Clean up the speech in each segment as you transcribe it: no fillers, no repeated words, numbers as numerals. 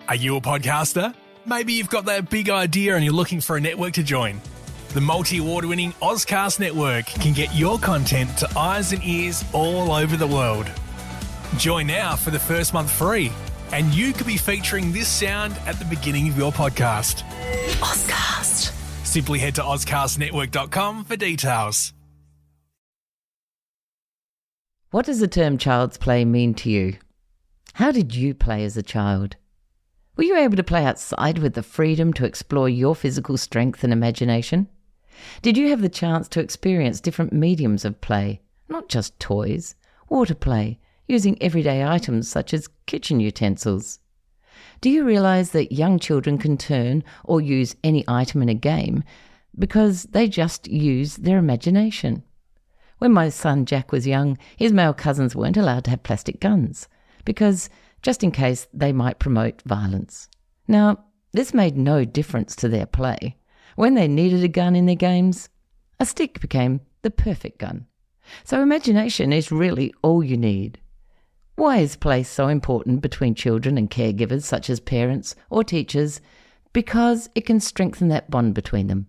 Are you a podcaster? Maybe you've got that big idea and you're looking for a network to join. The multi-award-winning Ozcast Network can get your content to eyes and ears all over the world. Join now for the first month free, and you could be featuring this sound at the beginning of your podcast. Ozcast. Simply head to ozcastnetwork.com for details. What does the term child's play mean to you? How did you play as a child? Were you able to play outside with the freedom to explore your physical strength and imagination? Did you have the chance to experience different mediums of play, not just toys, water play, using everyday items such as kitchen utensils? Do you realise that young children can turn or use any item in a game because they just use their imagination? When my son Jack was young, his male cousins weren't allowed to have plastic guns because just in case they might promote violence. Now, this made no difference to their play. When they needed a gun in their games, a stick became the perfect gun. So imagination is really all you need. Why is play so important between children and caregivers such as parents or teachers? Because it can strengthen that bond between them.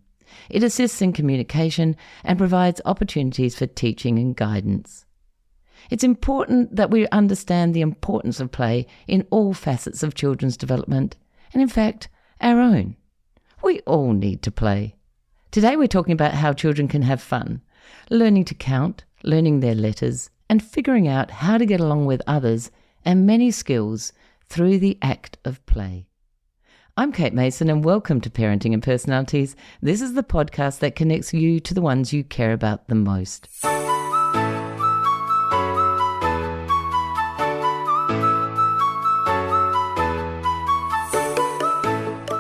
It assists in communication and provides opportunities for teaching and guidance. It's important that we understand the importance of play in all facets of children's development, and in fact, our own. We all need to play. Today we're talking about how children can have fun, learning to count, learning their letters, and figuring out how to get along with others, and many skills through the act of play. I'm Kate Mason, and welcome to Parenting and Personalities. This is the podcast that connects you to the ones you care about the most.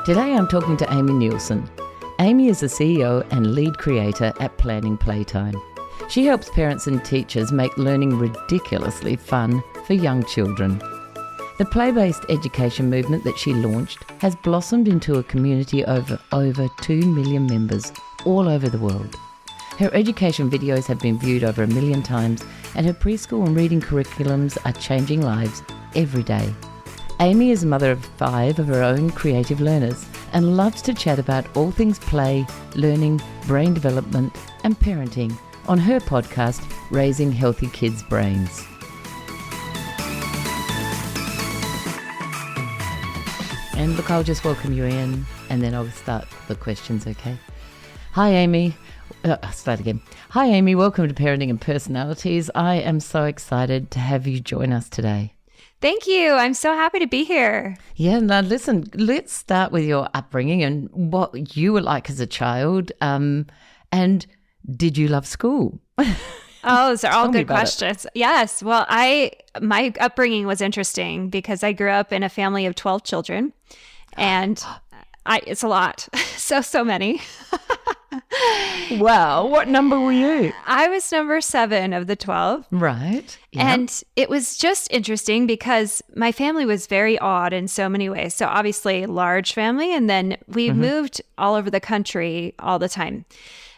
Today I'm talking to Amy Nielson. Amy is the CEO and lead creator at Playtime. She helps parents and teachers make learning ridiculously fun for young children. The play-based education movement that she launched has blossomed into a community of over 2 million members all over the world. Her education videos have been viewed over 1 million times, and her preschool and reading curriculums are changing lives every day. Amy is a mother of 5 of her own creative learners and loves to chat about all things play, learning, brain development and parenting on her podcast, Raising Healthy Kids' Brains. And look, I'll just welcome you in and then I'll start the questions, okay? Hi, Amy. Start again. Hi, Amy. Welcome to Parenting and Personalities. I am so excited to have you join us today. Thank you. I'm so happy to be here. Yeah, now listen, let's start with your upbringing and what you were like as a child. And did you love school? Oh, those are all good questions. Yes. Well, my upbringing was interesting because I grew up in a family of 12 children, and it's a lot. So many. Wow. What number were you? I was number 7 of the 12. Right. Yep. And it was just interesting because my family was very odd in so many ways. So obviously large family, and then we moved all over the country all the time.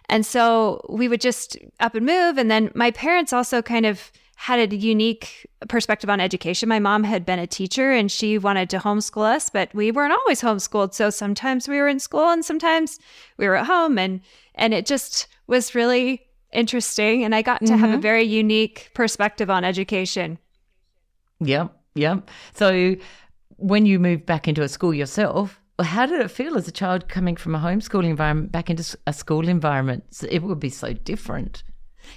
And so we would just up and move. And then my parents also kind of had a unique perspective on education. My mom had been a teacher and she wanted to homeschool us, but we weren't always homeschooled. So sometimes we were in school and sometimes we were at home. And it just was really interesting. And I got to have a very unique perspective on education. Yep. So when you moved back into a school yourself, well, how did it feel as a child coming from a homeschooling environment back into a school environment? It would be so different.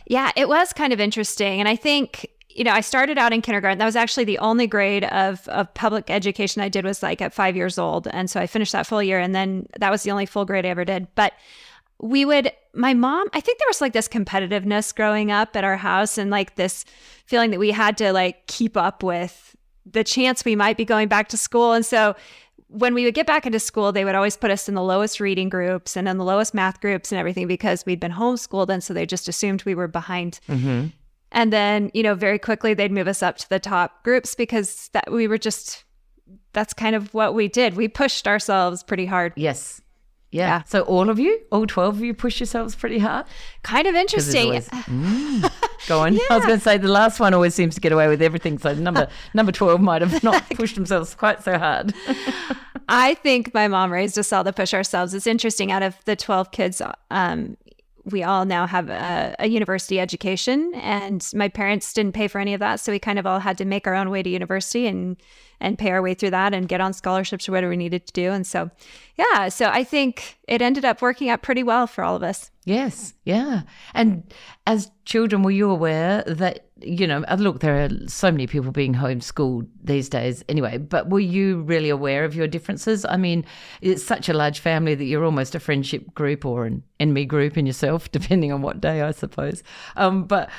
Yeah, it was kind of interesting. And I think, I started out in kindergarten. That was actually the only grade of public education I did was like at 5 years old. And so I finished that full year. And then that was the only full grade I ever did. But my mom, I think there was like this competitiveness growing up at our house and like this feeling that we had to like keep up with the chance we might be going back to school. And so when we would get back into school, they would always put us in the lowest reading groups and in the lowest math groups and everything because we'd been homeschooled. And so they just assumed we were behind. And then, very quickly they'd move us up to the top groups because that's kind of what we did. We pushed ourselves pretty hard. Yes. Yeah. So all 12 of you push yourselves pretty hard? Kind of interesting. Always, go on. Yeah. I was going to say the last one always seems to get away with everything. So number 12 might have not pushed themselves quite so hard. I think my mom raised us all to push ourselves. It's interesting. Out of the 12 kids, we all now have a university education, and my parents didn't pay for any of that. So we kind of all had to make our own way to university and pay our way through that and get on scholarships or whatever we needed to do. And so, yeah, so I think it ended up working out pretty well for all of us. Yes, yeah. And as children, were you aware that, look, there are so many people being homeschooled these days anyway, but were you really aware of your differences? I mean, it's such a large family that you're almost a friendship group or an enemy group in yourself, depending on what day, I suppose. But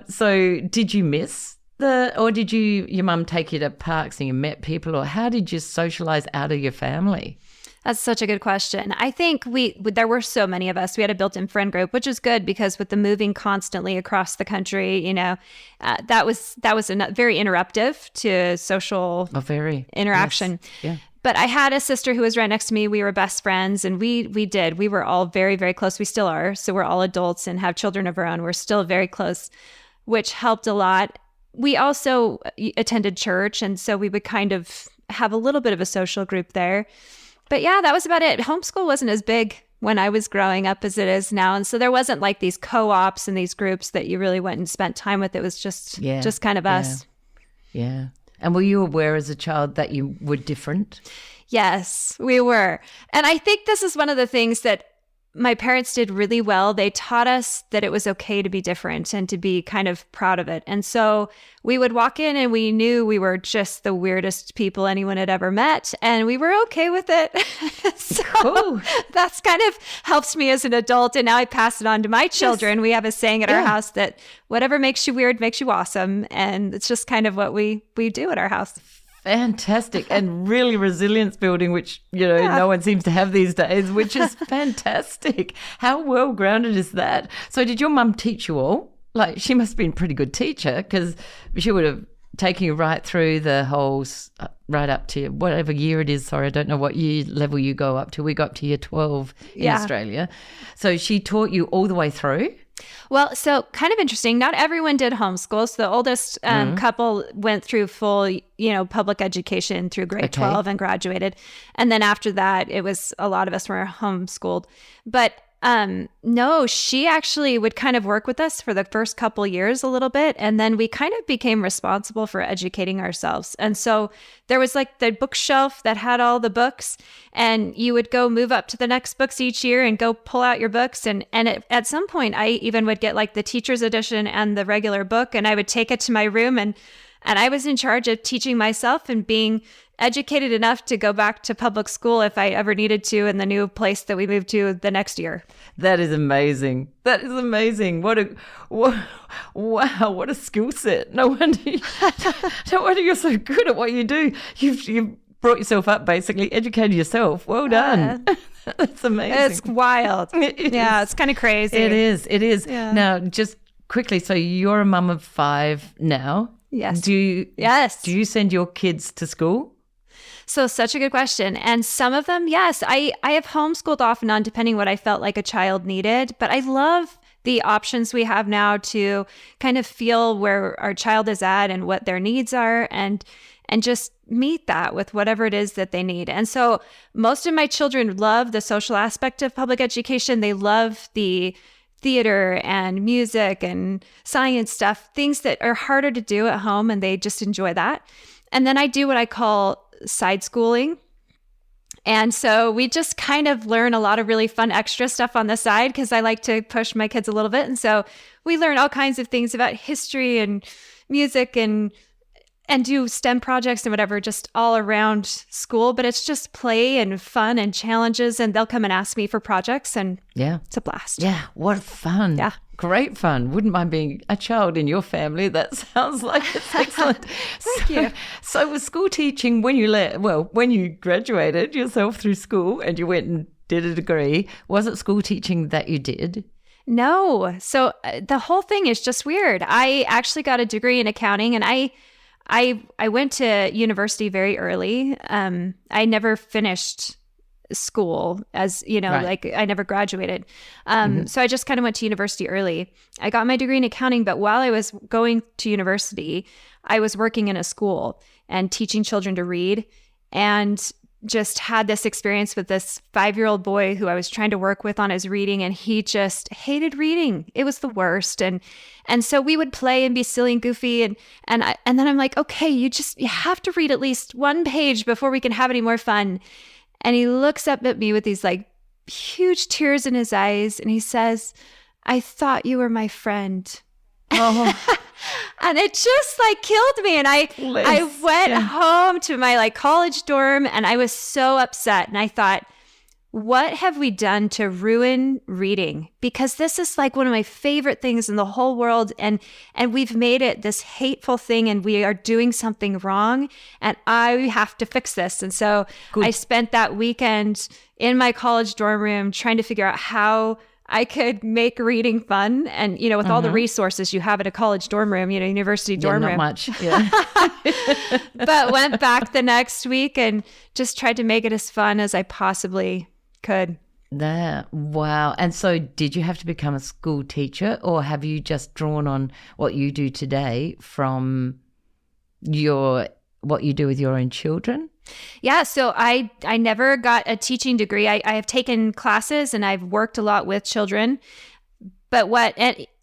so did you miss or did your mum take you to parks and you met people, or how did you socialize out of your family? That's such a good question. I think there were so many of us. We had a built-in friend group, which is good because with the moving constantly across the country, that was very interruptive to social interaction. Yes. Yeah. But I had a sister who was right next to me. We were best friends, and we were all very, very close. We still are. So we're all adults and have children of our own. We're still very close, which helped a lot. We also attended church, and so we would kind of have a little bit of a social group there. But yeah, that was about it. Homeschool wasn't as big when I was growing up as it is now. And so there wasn't like these co-ops and these groups that you really went and spent time with. It was just kind of us. Yeah. And were you aware as a child that you were different? Yes, we were. And I think this is one of the things that my parents did really well. They taught us that it was okay to be different and to be kind of proud of it. And so we would walk in and we knew we were just the weirdest people anyone had ever met, and we were okay with it. So cool. That's kind of helps me as an adult. And now I pass it on to my children. Yes. We have a saying at our house that whatever makes you weird makes you awesome. And it's just kind of what we do at our house. Fantastic. And really resilience building, which, no one seems to have these days, which is fantastic. How well grounded is that? So did your mum teach you all? Like, she must have been a pretty good teacher, because she would have taken you right through the whole, right up to whatever year it is. Sorry, I don't know what year level you go up to. We got up to year 12 in Australia. So she taught you all the way through? Well, so kind of interesting. Not everyone did homeschool. So the oldest couple went through full, public education through grade 12 and graduated. And then after that, it was a lot of us were homeschooled. But no, she actually would kind of work with us for the first couple years a little bit. And then we kind of became responsible for educating ourselves. And so there was like the bookshelf that had all the books, and you would go move up to the next books each year and go pull out your books. And at some point, I even would get like the teacher's edition and the regular book, and I would take it to my room, and I was in charge of teaching myself and being educated enough to go back to public school if I ever needed to in the new place that we moved to the next year. That is amazing. That is amazing. Wow, what a skill set. No wonder you're so good at what you do. You've brought yourself up, basically, educated yourself. Well done. That's amazing. It's wild. Yeah, it's kind of crazy. It is. Yeah. Now, just quickly, so you're a mum of 5 now. Yes. Do you send your kids to school? So such a good question. And some of them, yes, I have homeschooled off and on depending what I felt like a child needed. But I love the options we have now to kind of feel where our child is at and what their needs are, and just meet that with whatever it is that they need. And so most of my children love the social aspect of public education. They love the theater and music and science stuff, things that are harder to do at home, and they just enjoy that. And then I do what I call side schooling. And so we just kind of learn a lot of really fun extra stuff on the side, because I like to push my kids a little bit. And so we learn all kinds of things about history and music and do STEM projects and whatever, just all around school. But it's just play and fun and challenges, and they'll come and ask me for projects, and it's a blast. Yeah, what fun. Yeah. Great fun. Wouldn't mind being a child in your family. That sounds like it's excellent. Thank you. So was school teaching when you graduated yourself through school and you went and did a degree, was it school teaching that you did? No. So the whole thing is just weird. I actually got a degree in accounting, and I went to university very early. I never finished school, as you know, Right. like I never graduated. So I just kind of went to university early. I got my degree in accounting, but while I was going to university, I was working in a school and teaching children to read, and just had this experience with this 5-year-old boy who I was trying to work with on his reading, and he just hated reading. It was the worst. And so we would play and be silly and goofy. And then I'm like, okay, you have to read at least one page before we can have any more fun. And he looks up at me with these like huge tears in his eyes, and he says, "I thought you were my friend." Oh, And it just like killed me. And I went home to my like college dorm, and I was so upset. And I thought, what have we done to ruin reading? Because this is like one of my favorite things in the whole world. And we've made it this hateful thing, and we are doing something wrong, and I have to fix this. And so I spent that weekend in my college dorm room trying to figure out how I could make reading fun. And, you know, with all the resources you have at a college dorm room, you know, university dorm not room. much. Yeah. But went back the next week and just tried to make it as fun as I possibly could. Wow. And so did you have to become a school teacher, or have you just drawn on what you do today from what you do with your own children? Yeah, so I never got a teaching degree. I have taken classes and I've worked a lot with children. But what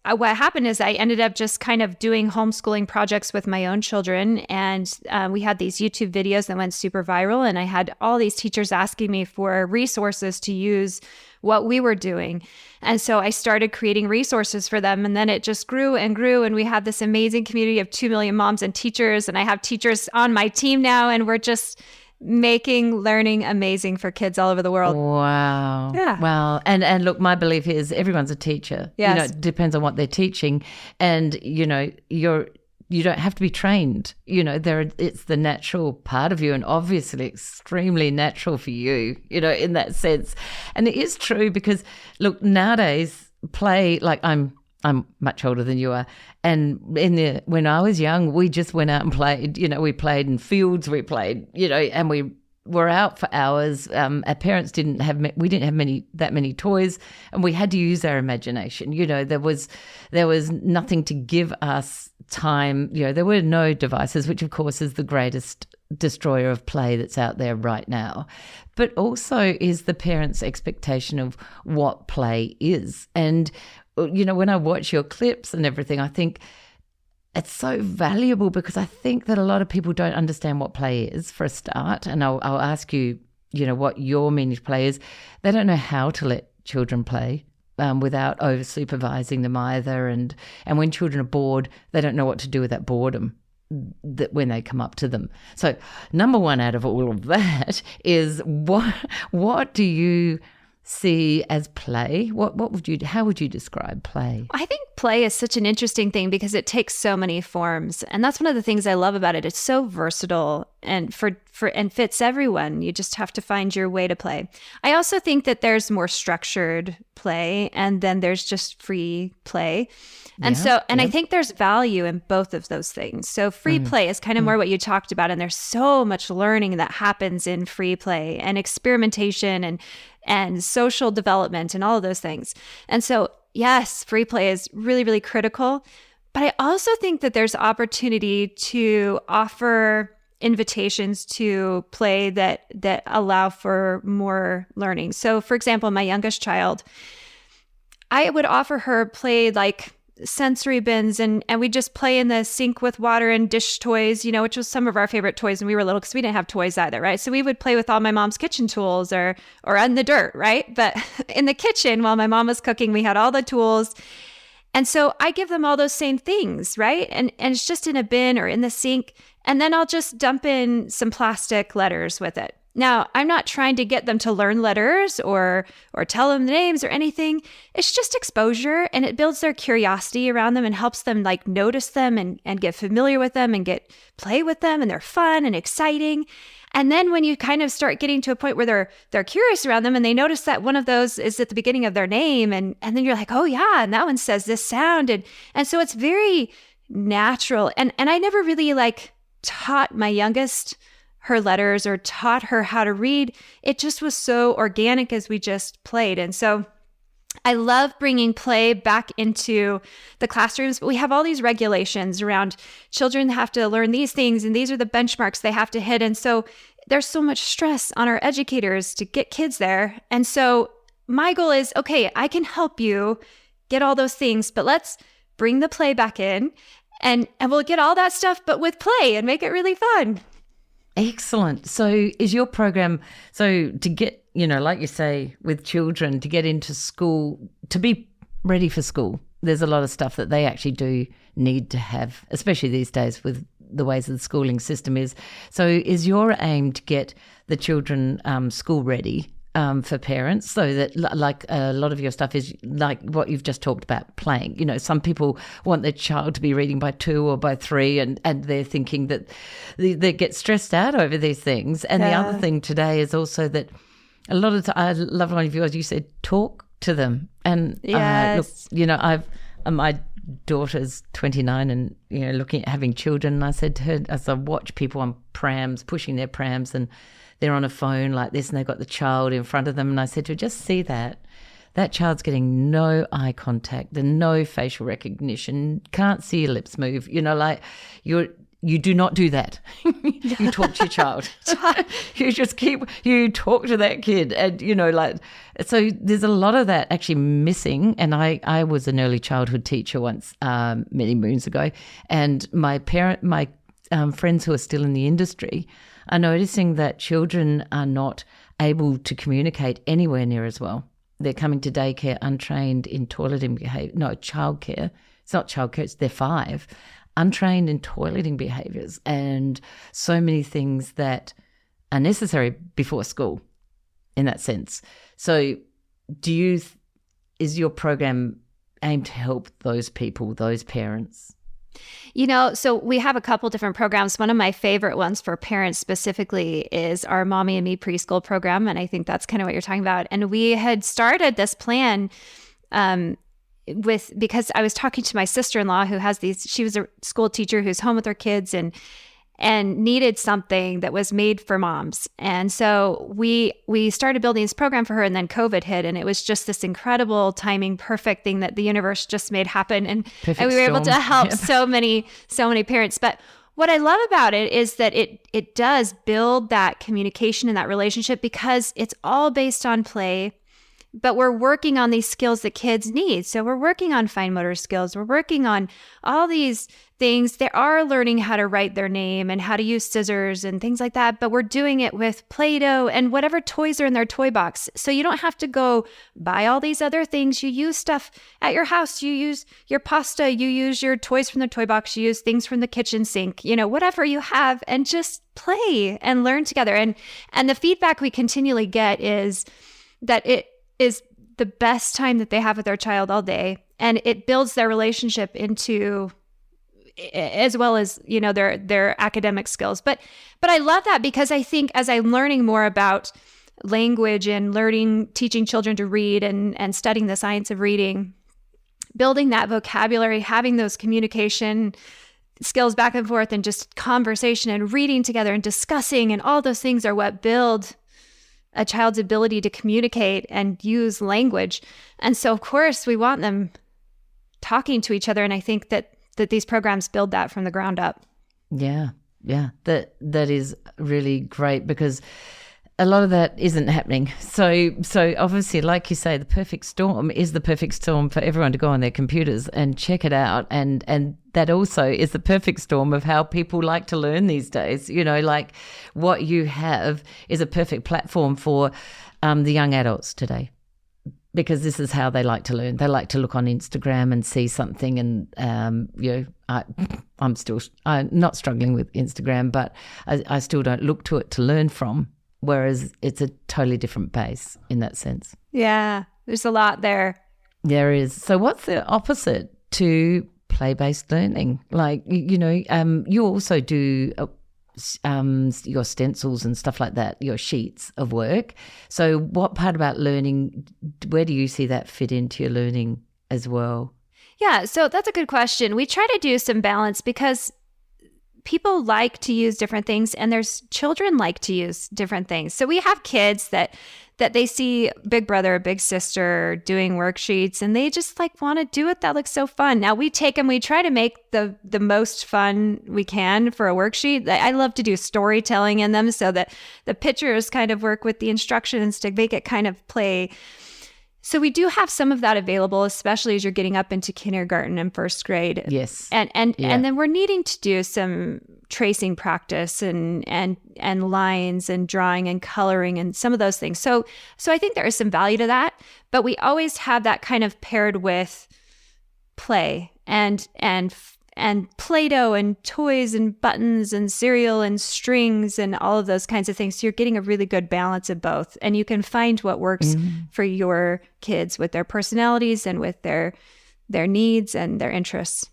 happened is I ended up just kind of doing homeschooling projects with my own children. And we had these YouTube videos that went super viral. And I had all these teachers asking me for resources to use what we were doing. And so I started creating resources for them. And then it just grew and grew. And we had this amazing community of 2 million moms and teachers. And I have teachers on my team now. And we're just making learning amazing for kids all over the world. Wow. Yeah. Wow. And look, my belief is everyone's a teacher. Yes. You know, it depends on what they're teaching. And, you know, you don't have to be trained. You know, it's the natural part of you, and obviously extremely natural for you, you know, in that sense. And it is true because, look, nowadays play, like I'm much older than you are, and when I was young, we just went out and played. You know, we played in fields, we played, you know, and we were out for hours. Our parents didn't have that many toys, and we had to use our imagination. You know, there was nothing to give us time. You know, there were no devices, which of course is the greatest destroyer of play that's out there right now, but also is the parents' expectation of what play is. And you know, when I watch your clips and everything, I think it's so valuable because I think that a lot of people don't understand what play is, for a start. And I'll ask you, you know, what your meaning of play is. They don't know how to let children play without over supervising them either. And when children are bored, they don't know what to do with that boredom that when they come up to them. So number one out of all of that is what do you see as play? How would you describe play? I think play is such an interesting thing because it takes so many forms. And that's one of the things I love about it. It's so versatile and and fits everyone. You just have to find your way to play. I also think that there's more structured play, and then there's just free play. And I think there's value in both of those things. So free play is kind of more what you talked about. And there's so much learning that happens in free play, and experimentation and social development and all of those things. And so, yes, free play is really, really critical. But I also think that there's opportunity to offer invitations to play that allow for more learning. So, for example, my youngest child, I would offer her play like sensory bins, and we just play in the sink with water and dish toys, you know, which was some of our favorite toys when we were little because we didn't have toys either, right? So we would play with all my mom's kitchen tools or on the dirt, right? But in the kitchen while my mom was cooking, we had all the tools. And so I give them all those same things, right? And it's just in a bin or in the sink. And then I'll just dump in some plastic letters with it. Now, I'm not trying to get them to learn letters or tell them the names or anything. It's just exposure, and it builds their curiosity around them and helps them like notice them and get familiar with them and play with them, and they're fun and exciting. And then when you kind of start getting to a point where they're curious around them and they notice that one of those is at the beginning of their name, and then you're like, oh yeah, and that one says this sound. And so it's very natural. And I never really like taught my youngest her letters or taught her how to read. It just was so organic as we just played. And so I love bringing play back into the classrooms, but we have all these regulations around children have to learn these things, and these are the benchmarks they have to hit. And so there's so much stress on our educators to get kids there. And so my goal is, okay, I can help you get all those things, but let's bring the play back in and we'll get all that stuff, but with play and make it really fun. Excellent. So is your program, so to get, like you say, with children, to get into school, to be ready for school, there's a lot of stuff that they actually do need to have, especially these days with the ways the schooling system is. So is your aim to get the children school ready for parents, so that like a lot of your stuff is like what you've just talked about, playing. Some people want their child to be reading by 2 or by 3 and they're thinking that they get stressed out over these things. And the other thing today is also that a lot of I love one of yours, you said talk to them. And yes. Look, my daughter's 29 and looking at having children, and I said to her, as I watch people on prams pushing their prams and they're on a phone like this and they've got the child in front of them, and I said to her, just see that child's getting no eye contact and no facial recognition, can't see your lips move, you do not do that. You talk to your child. You talk to that kid. And, so there's a lot of that actually missing. And I was an early childhood teacher once, many moons ago. And my friends who are still in the industry are noticing that children are not able to communicate anywhere near as well. They're coming to daycare untrained in toileting behavior. No, childcare. It's not childcare, it's they're 5. Untrained in toileting behaviours and so many things that are necessary before school in that sense. So is your program aimed to help those people, those parents? So we have a couple different programs. One of my favorite ones for parents specifically is our Mommy and Me preschool program. And I think that's kind of what you're talking about. And we had started this plan because I was talking to my sister-in-law who has she was a school teacher who's home with her kids and needed something that was made for moms. And so we started building this program for her, and then COVID hit, and it was just this incredible timing, perfect thing that the universe just made happen. And we were able to help so many parents. But what I love about it is that it does build that communication and that relationship because it's all based on play. But we're working on these skills that kids need. So we're working on fine motor skills. We're working on all these things. They are learning how to write their name and how to use scissors and things like that. But we're doing it with Play-Doh and whatever toys are in their toy box. So you don't have to go buy all these other things. You use stuff at your house. You use your pasta. You use your toys from the toy box. You use things from the kitchen sink, whatever you have, and just play and learn together. And the feedback we continually get is that it is the best time that they have with their child all day, and it builds their relationship into, as well as their academic skills. But I love that because I think as I'm learning more about language and teaching children to read and studying the science of reading, building that vocabulary, having those communication skills back and forth, and just conversation and reading together and discussing, and all those things are what build a child's ability to communicate and use language. And so, of course, we want them talking to each other. And I think that these programs build that from the ground up. Yeah. That is really great because a lot of that isn't happening. So obviously, like you say, the perfect storm is the perfect storm for everyone to go on their computers and check it out. And that also is the perfect storm of how people like to learn these days. Like what you have is a perfect platform for the young adults today, because this is how they like to learn. They like to look on Instagram and see something, and I'm not struggling with Instagram, but I still don't look to it to learn from. Whereas it's a totally different base in that sense. Yeah, there's a lot there. There is. So what's the opposite to play-based learning? Like, you also do your stencils and stuff like that, your sheets of work. So what part about learning, where do you see that fit into your learning as well? Yeah, so that's a good question. We try to do some balance because people like to use different things, and there's children like to use different things. So we have kids that they see big brother or big sister doing worksheets, and they just like want to do it. That looks so fun. Now we take them, we try to make the most fun we can for a worksheet. I love to do storytelling in them so that the pictures kind of work with the instructions to make it kind of play. So we do have some of that available, especially as you're getting up into kindergarten and first grade. Yes. And then we're needing to do some tracing practice and lines and drawing and coloring and some of those things. So I think there is some value to that, but we always have that kind of paired with play and Play-Doh and toys and buttons and cereal and strings and all of those kinds of things. So you're getting a really good balance of both. And you can find what works for your kids with their personalities and with their needs and their interests.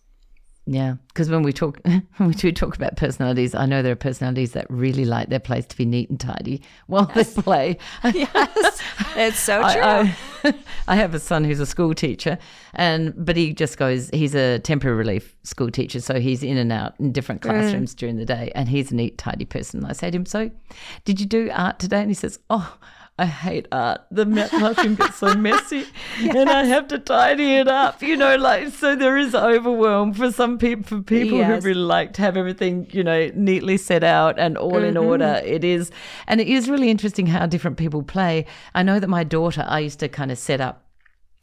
Yeah, because when we talk about personalities, I know there are personalities that really like their place to be neat and tidy while they play. Yes, it's so true. I have a son who's a school teacher, but he just goes. He's a temporary relief school teacher, so he's in and out in different classrooms during the day, and he's a neat, tidy person. I say to him, "So, did you do art today?" And he says, "Oh, I hate art. The classroom gets so messy and I have to tidy it up, so there is overwhelm for some people, who really like to have everything, neatly set out and all in order. It is really interesting how different people play. I know that my daughter, I used to kind of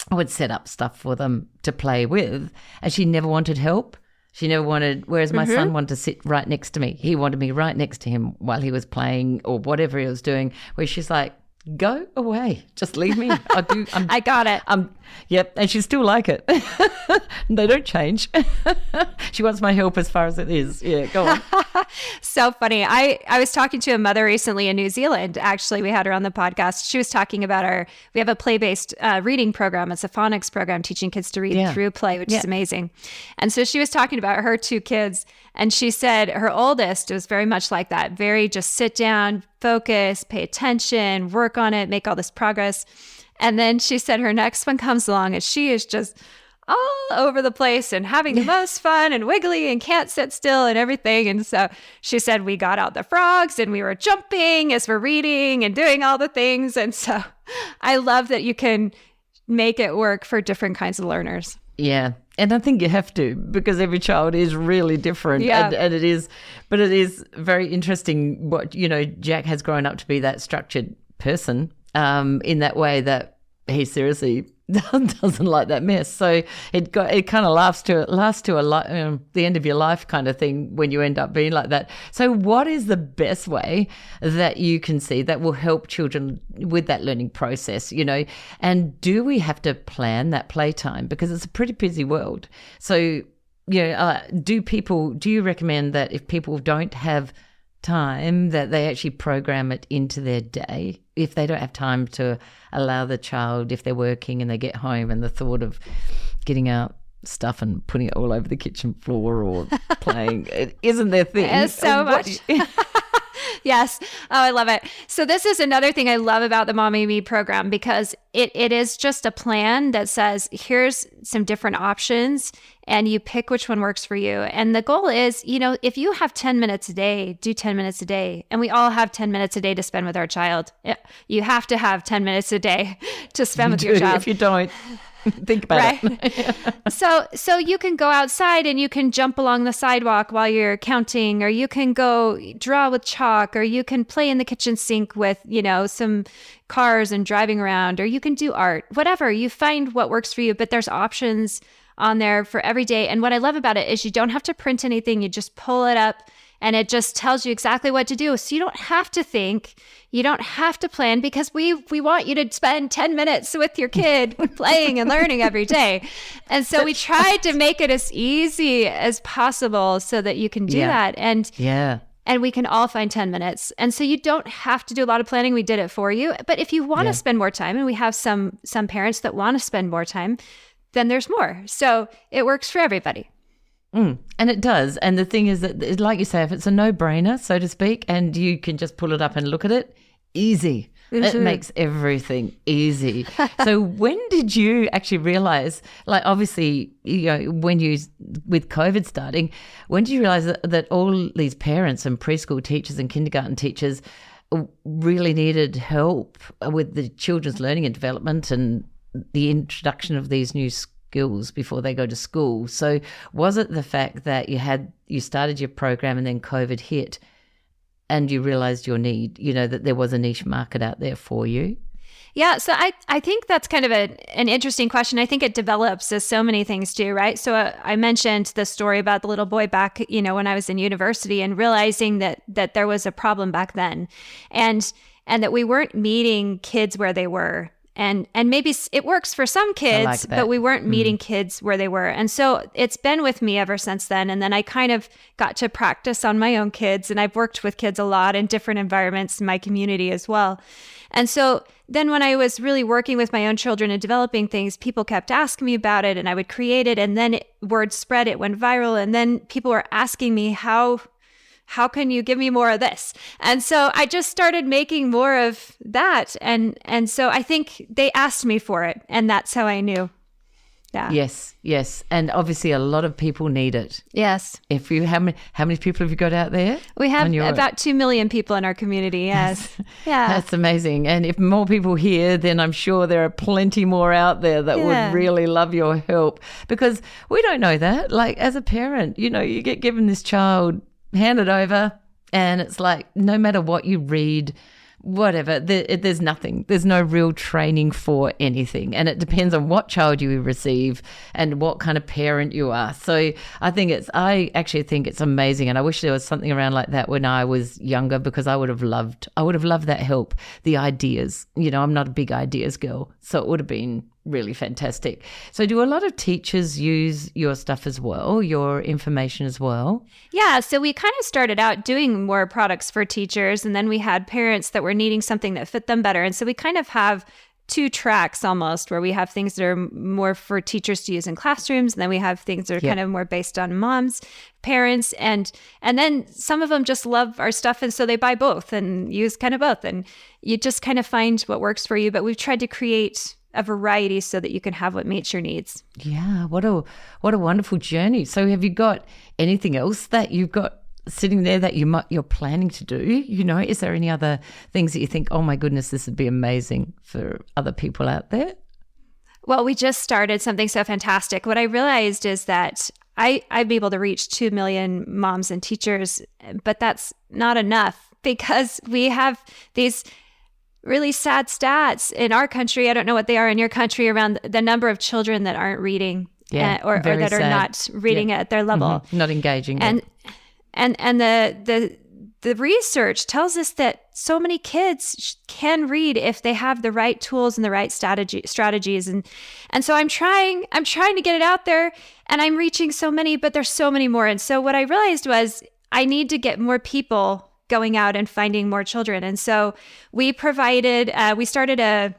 I would set up stuff for them to play with, and she never wanted help. She never wanted, whereas my son wanted to sit right next to me. He wanted me right next to him while he was playing or whatever he was doing, where she's like, go away. Just leave me. I got it. Yep. And she still like it. They don't change. She wants my help as far as it is. Yeah, go on. So funny. I was talking to a mother recently in New Zealand. Actually, we had her on the podcast. She was talking about we have a play-based reading program. It's a phonics program teaching kids to read through play, which is amazing. And so she was talking about her two kids. And she said her oldest was very much like that. Very just sit down, focus, pay attention, work on it, make all this progress. And then she said her next one comes along and she is just all over the place and having the most fun and wiggly and can't sit still and everything. And so she said, we got out the frogs and we were jumping as we're reading and doing all the things. And so I love that you can make it work for different kinds of learners. Yeah. And I think you have to, because every child is really different. Yeah. And it is very interesting what, Jack has grown up to be that structured person in that way that he seriously doesn't like that mess. So it kind of lasts to the end of your life kind of thing when you end up being like that. So what is the best way that you can see that will help children with that learning process, and do we have to plan that playtime, because it's a pretty busy world? So, do you recommend that if people don't have time that they actually program it into their day, if they don't have time to allow the child, if they're working and they get home and the thought of getting out stuff and putting it all over the kitchen floor or playing, it isn't their thing. It's so much. Yes. Oh, I love it. So this is another thing I love about the Mommy Me program, because it is just a plan that says, here's some different options and you pick which one works for you. And the goal is, if you have 10 minutes a day, do 10 minutes a day. And we all have 10 minutes a day to spend with our child. You have to have 10 minutes a day to spend with your child. If you don't, think about it. So you can go outside and you can jump along the sidewalk while you're counting, or you can go draw with chalk, or you can play in the kitchen sink with, some cars and driving around, or you can do art, whatever. You find what works for you, but there's options on there for every day. And what I love about it is you don't have to print anything. You just pull it up and it just tells you exactly what to do. So you don't have to think, you don't have to plan, because we want you to spend 10 minutes with your kid playing and learning every day. And so we tried to make it as easy as possible so that you can do that. And we can all find 10 minutes. And so you don't have to do a lot of planning. We did it for you. But if you want to spend more time, and we have some parents that want to spend more time, then there's more. So it works for everybody. And it does. And the thing is that, like you say, if it's a no-brainer, so to speak, and you can just pull it up and look at it, easy. It makes everything easy. So when did you actually realize, like obviously, with COVID starting, when did you realize that all these parents and preschool teachers and kindergarten teachers really needed help with the children's learning and development and the introduction of these new skills before they go to school? So was it the fact that you started your program and then COVID hit and you realized your need, that there was a niche market out there for you? Yeah, so I think that's kind of an interesting question. I think it develops as so many things do, right? So I mentioned the story about the little boy back, when I was in university, and realizing that there was a problem back then, and that we weren't meeting kids where they were. And maybe it works for some kids, but we weren't meeting kids where they were. And so it's been with me ever since then. And then I kind of got to practice on my own kids. And I've worked with kids a lot in different environments in my community as well. And so then when I was really working with my own children and developing things, people kept asking me about it, and I would create it. And then word spread, it went viral. And then people were asking me, how can you give me more of this? And so I just started making more of that. And so I think they asked me for it, and that's how I knew. Yeah. Yes. And obviously a lot of people need it. Yes. How many people have you got out there? We have about 2 million people in our community. Yes. Yeah. That's amazing. And if more people hear, then I'm sure there are plenty more out there that would really love your help, because we don't know that. Like as a parent, you get given this child, hand it over, and it's like no matter what you read, whatever, there's nothing. There's no real training for anything, and it depends on what child you receive and what kind of parent you are. So I actually think it's amazing, and I wish there was something around like that when I was younger, because I would have loved that help, the ideas. I'm not a big ideas girl, so it would have been really fantastic. So do a lot of teachers use your stuff as well, your information as well? Yeah, so we kind of started out doing more products for teachers, and then we had parents that were needing something that fit them better. And so we kind of have 2 tracks almost, where we have things that are more for teachers to use in classrooms, and then we have things that are kind of more based on moms, parents, and then some of them just love our stuff, and so they buy both and use kind of both, and you just kind of find what works for you. But we've tried to create a variety so that you can have what meets your needs. Yeah, what a wonderful journey. So have you got anything else that you've got sitting there that you're planning to do? Is there any other things that you think, oh my goodness, this would be amazing for other people out there? Well, we just started something so fantastic. What I realized is that I'd be able to reach 2 million moms and teachers, but that's not enough, because we have these really sad stats in our country. I don't know what they are in your country, around the number of children that aren't reading, or that are not reading at their level, not engaging. And the research tells us that so many kids can read if they have the right tools and the right strategies. And so I'm trying to get it out there, and I'm reaching so many, but there's so many more. And so what I realized was I need to get more people going out and finding more children. And so we started a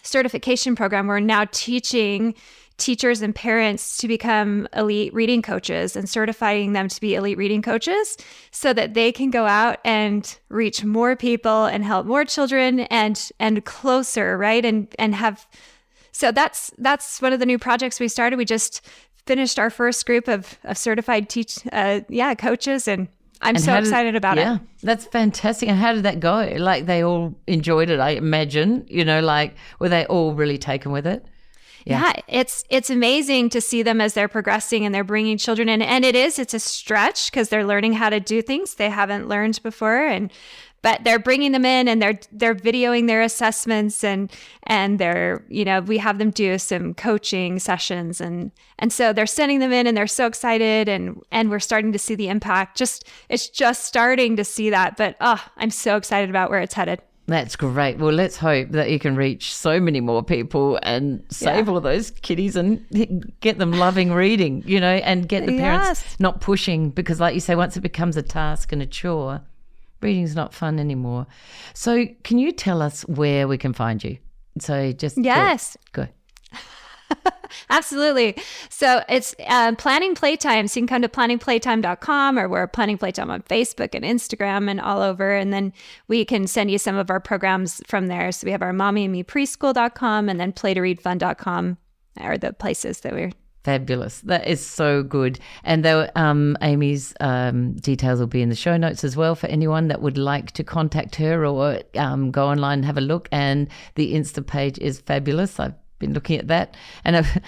certification program. We're now teaching teachers and parents to become elite reading coaches and certifying them to be elite reading coaches, so that they can go out and reach more people and help more children and closer, right? And have, so that's one of the new projects we started. We just finished our first group of certified coaches, and I'm so excited about it. Yeah, that's fantastic. And how did that go? Like, they all enjoyed it, I imagine, were they all really taken with it? Yeah, it's amazing to see them as they're progressing and they're bringing children in. And it's a stretch, because they're learning how to do things they haven't learned before. But they're bringing them in, and they're videoing their assessments, and they're, we have them do some coaching sessions, and so they're sending them in, and they're so excited, and we're starting to see the impact. It's just starting to see that, but I'm so excited about where it's headed. That's great. Well, let's hope that you can reach so many more people and save all those kiddies and get them loving reading, and get the parents not pushing, because like you say, once it becomes a task and a chore, reading's not fun anymore. So can you tell us where we can find you? So just yes, go. Absolutely. So it's Planning Playtime. So you can come to planningplaytime.com, or we're Planning Playtime on Facebook and Instagram and all over. And then we can send you some of our programs from there. So we have our mommyandmepreschool.com and then playtoreadfun.com are the places that we're. Fabulous. That is so good. And Amy's details will be in the show notes as well for anyone that would like to contact her or go online and have a look. And the Insta page is fabulous. I've been looking at that. And I've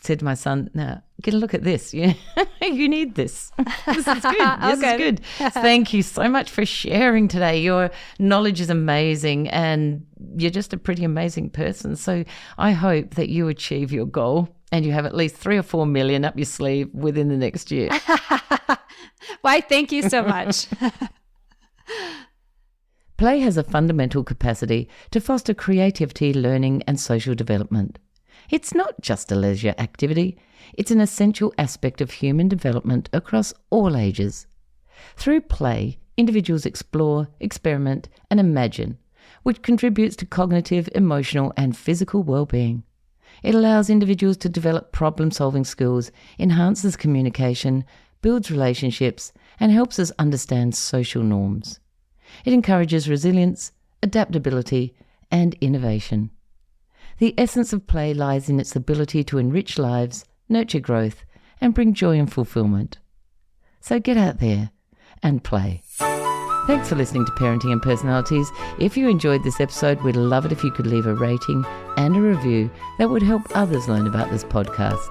said to my son, "No, get a look at this. You need this. This is good. This is good." Thank you so much for sharing today. Your knowledge is amazing and you're just a pretty amazing person. So I hope that you achieve your goal and you have at least 3 or 4 million up your sleeve within the next year. Why, thank you so much. Play has a fundamental capacity to foster creativity, learning, and social development. It's not just a leisure activity, it's an essential aspect of human development across all ages. Through play, individuals explore, experiment, and imagine, which contributes to cognitive, emotional, and physical well-being. It allows individuals to develop problem-solving skills, enhances communication, builds relationships, and helps us understand social norms. It encourages resilience, adaptability, and innovation. The essence of play lies in its ability to enrich lives, nurture growth, and bring joy and fulfillment. So get out there and play. Thanks for listening to Parenting and Personalities. If you enjoyed this episode, we'd love it if you could leave a rating and a review that would help others learn about this podcast.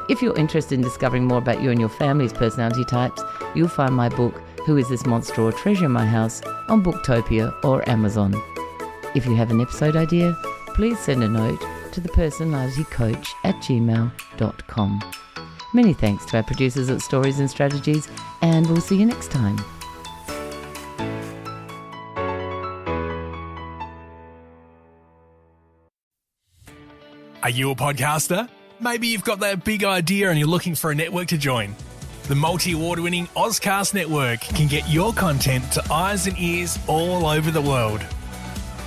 If you're interested in discovering more about you and your family's personality types, you'll find my book, Who Is This Monster or Treasure in My House, on Booktopia or Amazon. If you have an episode idea, please send a note to thepersonalitycoach@gmail.com. Many thanks to our producers at Stories and Strategies, and we'll see you next time. Are you a podcaster? Maybe you've got that big idea and you're looking for a network to join. The multi-award-winning Ozcast Network can get your content to eyes and ears all over the world.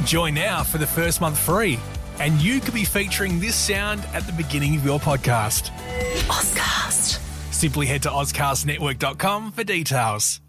Join now for the first month free, and you could be featuring this sound at the beginning of your podcast. Ozcast. Simply head to ozcastnetwork.com for details.